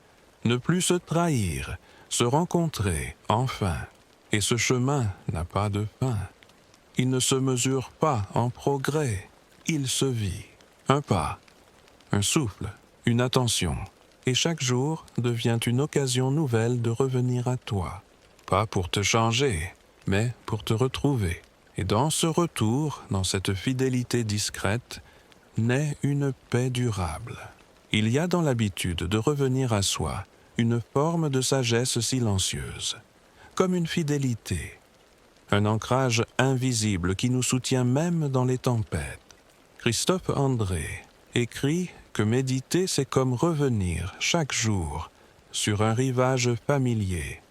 ne plus se trahir, se rencontrer, enfin. Et ce chemin n'a pas de fin. Il ne se mesure pas en progrès, il se vit. Un pas, un souffle, une attention. Et chaque jour devient une occasion nouvelle de revenir à toi. Pas pour te changer, mais pour te retrouver. Et dans ce retour, dans cette fidélité discrète, naît une paix durable. Il y a dans l'habitude de revenir à soi une forme de sagesse silencieuse, comme une fidélité, un ancrage invisible qui nous soutient même dans les tempêtes. Christophe André écrit que méditer, c'est comme revenir chaque jour sur un rivage familier.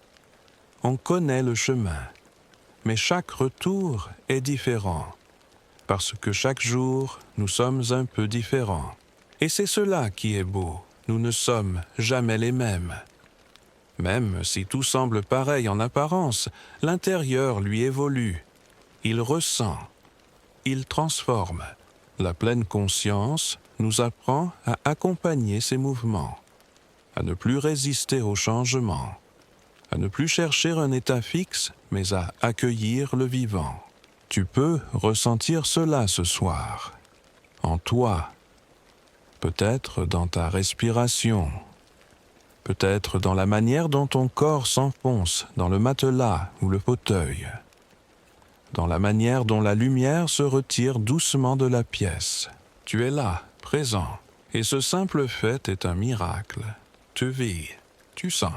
On connaît le chemin, mais chaque retour est différent, parce que chaque jour, nous sommes un peu différents. Et c'est cela qui est beau, nous ne sommes jamais les mêmes. Même si tout semble pareil en apparence, l'intérieur lui évolue. Il ressent, il transforme. La pleine conscience nous apprend à accompagner ces mouvements, à ne plus résister au changement, à ne plus chercher un état fixe, mais à accueillir le vivant. Tu peux ressentir cela ce soir, en toi, peut-être dans ta respiration, peut-être dans la manière dont ton corps s'enfonce dans le matelas ou le fauteuil, dans la manière dont la lumière se retire doucement de la pièce. Tu es là, présent, et ce simple fait est un miracle. Tu vis, tu sens,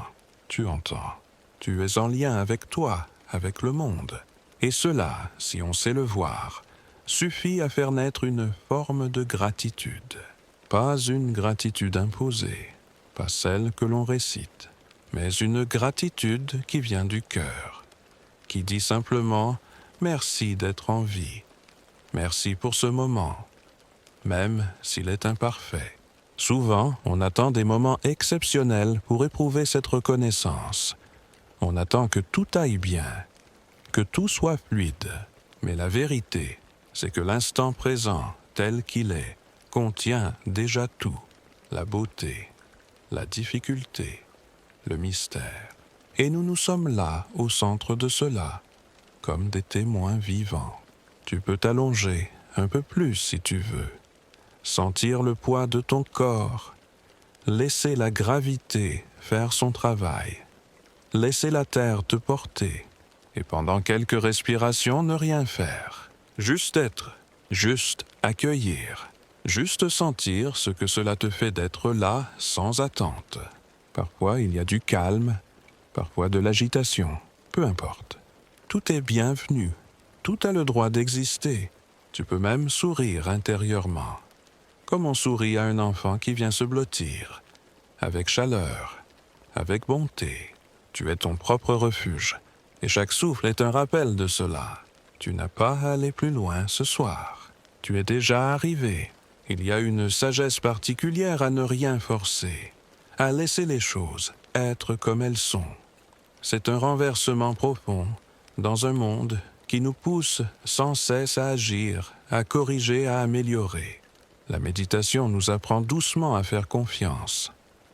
tu entends. Tu es en lien avec toi, avec le monde. Et cela, si on sait le voir, suffit à faire naître une forme de gratitude. Pas une gratitude imposée, pas celle que l'on récite, mais une gratitude qui vient du cœur, qui dit simplement « Merci d'être en vie, merci pour ce moment », même s'il est imparfait. Souvent, on attend des moments exceptionnels pour éprouver cette reconnaissance. On attend que tout aille bien, que tout soit fluide. Mais la vérité, c'est que l'instant présent, tel qu'il est, contient déjà tout. La beauté, la difficulté, le mystère. Et nous sommes là, au centre de cela, comme des témoins vivants. Tu peux t'allonger un peu plus si tu veux. Sentir le poids de ton corps. Laisser la gravité faire son travail. Laisser la terre te porter. Et pendant quelques respirations, ne rien faire. Juste être, juste accueillir. Juste sentir ce que cela te fait d'être là sans attente. Parfois, il y a du calme, parfois de l'agitation, peu importe. Tout est bienvenu, tout a le droit d'exister. Tu peux même sourire intérieurement, comme on sourit à un enfant qui vient se blottir, avec chaleur, avec bonté. Tu es ton propre refuge, et chaque souffle est un rappel de cela. Tu n'as pas à aller plus loin ce soir. Tu es déjà arrivé. Il y a une sagesse particulière à ne rien forcer, à laisser les choses être comme elles sont. C'est un renversement profond dans un monde qui nous pousse sans cesse à agir, à corriger, à améliorer. La méditation nous apprend doucement à faire confiance,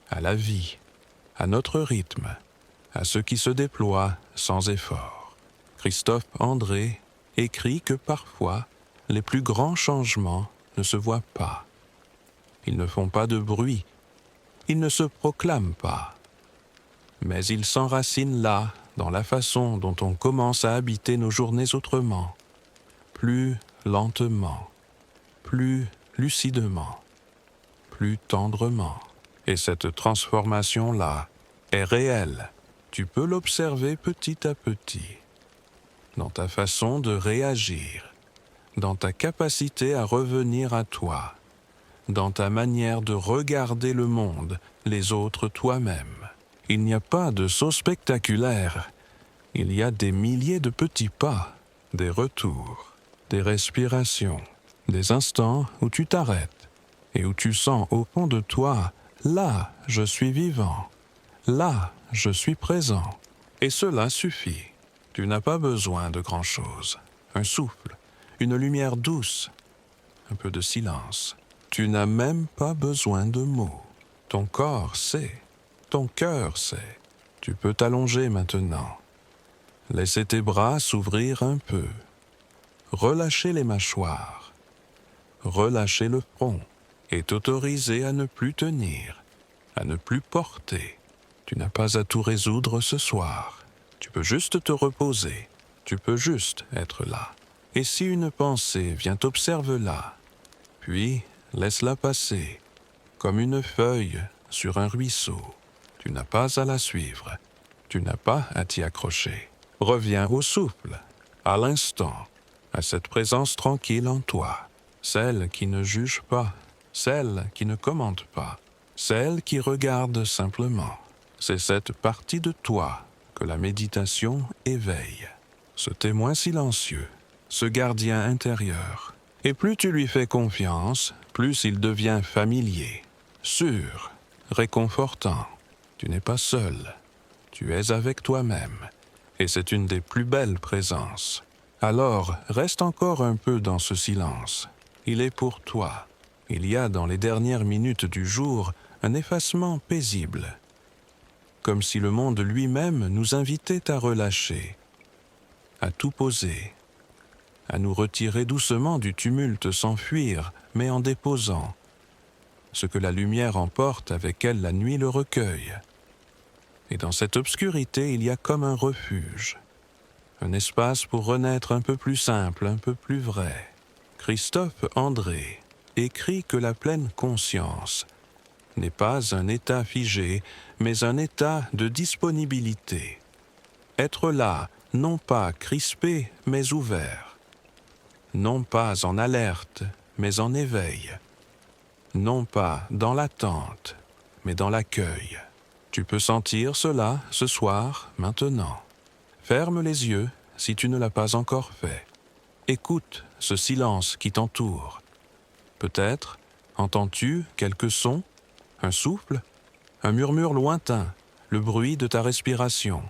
à la vie, à notre rythme, à ce qui se déploie sans effort. Christophe André écrit que parfois, les plus grands changements ne se voient pas. Ils ne font pas de bruit, ils ne se proclament pas. Mais ils s'enracinent là, dans la façon dont on commence à habiter nos journées autrement, plus lentement, plus lucidement, plus tendrement. Et cette transformation-là est réelle. Tu peux l'observer petit à petit, dans ta façon de réagir, dans ta capacité à revenir à toi, dans ta manière de regarder le monde, les autres, toi-même. Il n'y a pas de saut spectaculaire. Il y a des milliers de petits pas, des retours, des respirations, des instants où tu t'arrêtes et où tu sens au fond de toi, là, je suis vivant, là, je suis présent. Et cela suffit. Tu n'as pas besoin de grand-chose. Un souffle, une lumière douce, un peu de silence. Tu n'as même pas besoin de mots. Ton corps sait, ton cœur sait. Tu peux t'allonger maintenant. Laisser tes bras s'ouvrir un peu. Relâcher les mâchoires. Relâcher le front et t'autoriser à ne plus tenir, à ne plus porter. Tu n'as pas à tout résoudre ce soir. Tu peux juste te reposer. Tu peux juste être là. Et si une pensée vient, observe-la. Puis, laisse-la passer, comme une feuille sur un ruisseau. Tu n'as pas à la suivre. Tu n'as pas à t'y accrocher. Reviens au souffle, à l'instant, à cette présence tranquille en toi. Celle qui ne juge pas, celle qui ne commente pas, celle qui regarde simplement. C'est cette partie de toi que la méditation éveille. Ce témoin silencieux, ce gardien intérieur. Et plus tu lui fais confiance, plus il devient familier, sûr, réconfortant. Tu n'es pas seul, tu es avec toi-même, et c'est une des plus belles présences. Alors, reste encore un peu dans ce silence. Il est pour toi. Il y a dans les dernières minutes du jour un effacement paisible. comme si le monde lui-même nous invitait à relâcher, à tout poser, à nous retirer doucement du tumulte sans fuir, mais en déposant. Ce que la lumière emporte, avec elle la nuit le recueille. Et dans cette obscurité, il y a comme un refuge, un espace pour renaître un peu plus simple, un peu plus vrai. Christophe André écrit que la pleine conscience n'est pas un état figé, mais un état de disponibilité. Être là, non pas crispé, mais ouvert. Non pas en alerte, mais en éveil. Non pas dans l'attente, mais dans l'accueil. Tu peux sentir cela ce soir, maintenant. Ferme les yeux si tu ne l'as pas encore fait. Écoute ce silence qui t'entoure. Peut-être entends-tu quelques sons, un souffle, un murmure lointain, le bruit de ta respiration.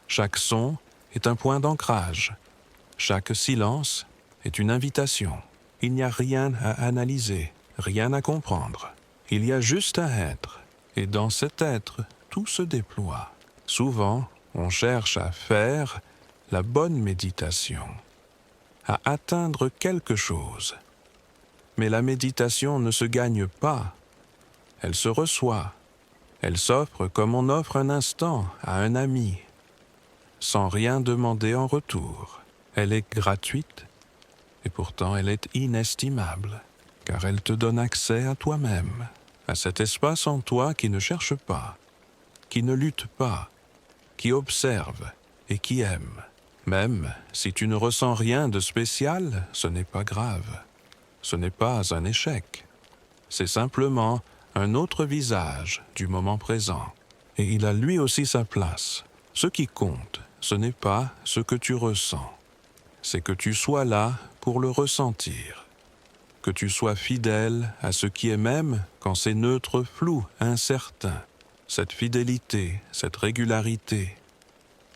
Chaque son est un point d'ancrage. Chaque silence est une invitation. Il n'y a rien à analyser, rien à comprendre. Il y a juste à être. Et dans cet être, tout se déploie. Souvent, on cherche à faire la bonne méditation, à atteindre quelque chose. Mais la méditation ne se gagne pas. Elle se reçoit. Elle s'offre comme on offre un instant à un ami, sans rien demander en retour. Elle est gratuite et pourtant elle est inestimable, car elle te donne accès à toi-même, à cet espace en toi qui ne cherche pas, qui ne lutte pas, qui observe et qui aime. Même si tu ne ressens rien de spécial, ce n'est pas grave. Ce n'est pas un échec. C'est simplement un autre visage du moment présent. Et il a lui aussi sa place. Ce qui compte, ce n'est pas ce que tu ressens. C'est que tu sois là pour le ressentir. Que tu sois fidèle à ce qui est même quand c'est neutre, flou, incertain. Cette fidélité, cette régularité,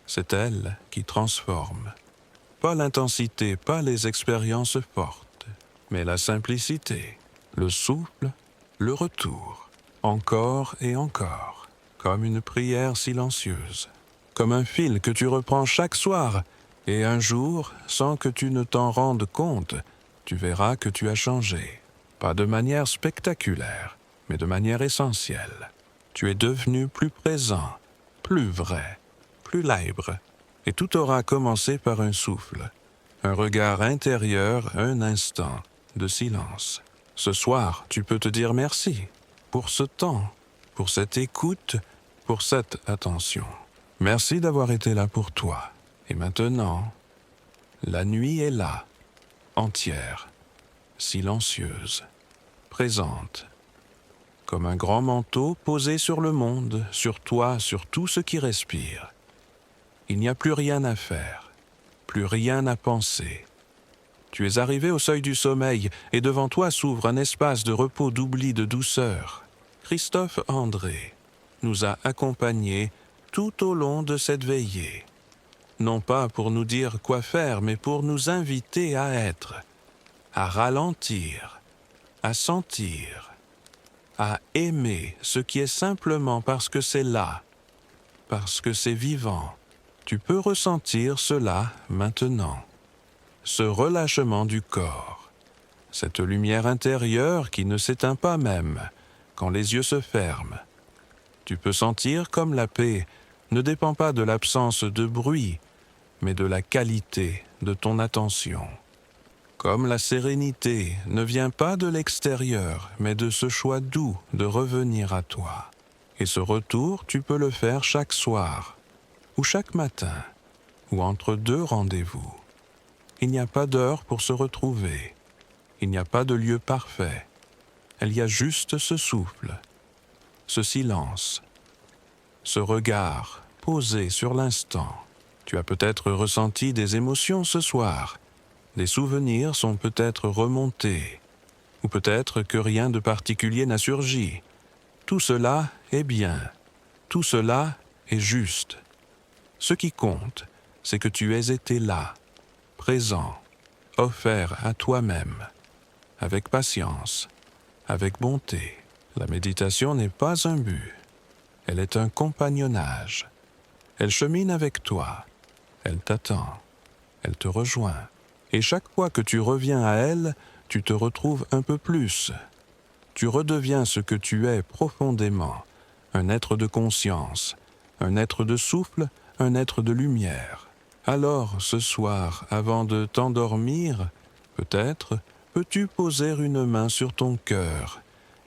c'est elle qui transforme. Pas l'intensité, pas les expériences fortes, mais la simplicité, le souffle, le retour, encore et encore, comme une prière silencieuse, comme un fil que tu reprends chaque soir, et un jour, sans que tu ne t'en rendes compte, tu verras que tu as changé. Pas de manière spectaculaire, mais de manière essentielle. Tu es devenu plus présent, plus vrai, plus libre, et tout aura commencé par un souffle, un regard intérieur, un instant de silence. Ce soir, tu peux te dire merci pour ce temps, pour cette écoute, pour cette attention. Merci d'avoir été là pour toi. Et maintenant, la nuit est là, entière, silencieuse, présente, comme un grand manteau posé sur le monde, sur toi, sur tout ce qui respire. Il n'y a plus rien à faire, plus rien à penser. Tu es arrivé au seuil du sommeil et devant toi s'ouvre un espace de repos, d'oubli, de douceur. Christophe André nous a accompagnés tout au long de cette veillée. Non pas pour nous dire quoi faire, mais pour nous inviter à être, à ralentir, à sentir, à aimer ce qui est simplement parce que c'est là, parce que c'est vivant. Tu peux ressentir cela maintenant. Ce relâchement du corps, cette lumière intérieure qui ne s'éteint pas même quand les yeux se ferment. Tu peux sentir comme la paix ne dépend pas de l'absence de bruit, mais de la qualité de ton attention. Comme la sérénité ne vient pas de l'extérieur, mais de ce choix doux de revenir à toi. Et ce retour, tu peux le faire chaque soir, ou chaque matin, ou entre deux rendez-vous. Il n'y a pas d'heure pour se retrouver. Il n'y a pas de lieu parfait. Il y a juste ce souffle, ce silence, ce regard posé sur l'instant. Tu as peut-être ressenti des émotions ce soir. Des souvenirs sont peut-être remontés. Ou peut-être que rien de particulier n'a surgi. Tout cela est bien. Tout cela est juste. Ce qui compte, c'est que tu aies été là, présent, offert à toi-même, avec patience, avec bonté. La méditation n'est pas un but, Elle est un compagnonnage. Elle chemine avec toi. Elle t'attend. Elle te rejoint. Et chaque fois que tu reviens à elle, tu te retrouves un peu plus. Tu redeviens ce que tu es profondément, un être de conscience, un être de souffle, un être de lumière. Alors, ce soir, avant de t'endormir, peut-être, peux-tu poser une main sur ton cœur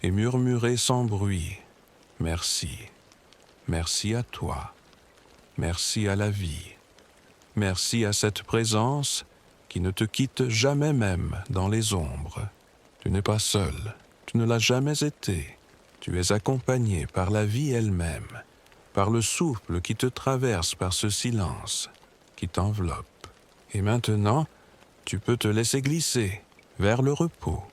et murmurer sans bruit « Merci, merci à toi, merci à la vie, merci à cette présence qui ne te quitte jamais même dans les ombres. Tu n'es pas seul, tu ne l'as jamais été. Tu es accompagné par la vie elle-même, par le souffle qui te traverse par ce silence, qui t'enveloppe. Et maintenant, tu peux te laisser glisser vers le repos,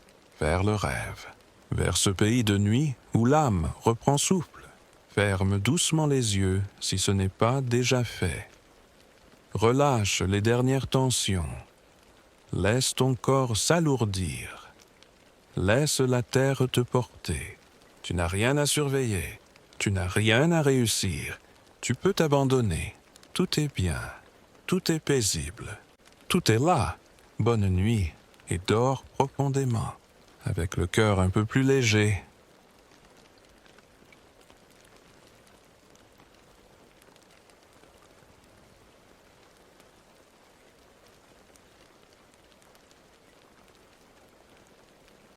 vers le rêve, vers ce pays de nuit où l'âme reprend souffle. Ferme doucement les yeux si ce n'est pas déjà fait. Relâche les dernières tensions. Laisse ton corps s'alourdir. Laisse la terre te porter. Tu n'as rien à surveiller. Tu n'as rien à réussir. Tu peux t'abandonner. Tout est bien. Tout est paisible. Tout est là. Bonne nuit et dors profondément. Avec le cœur un peu plus léger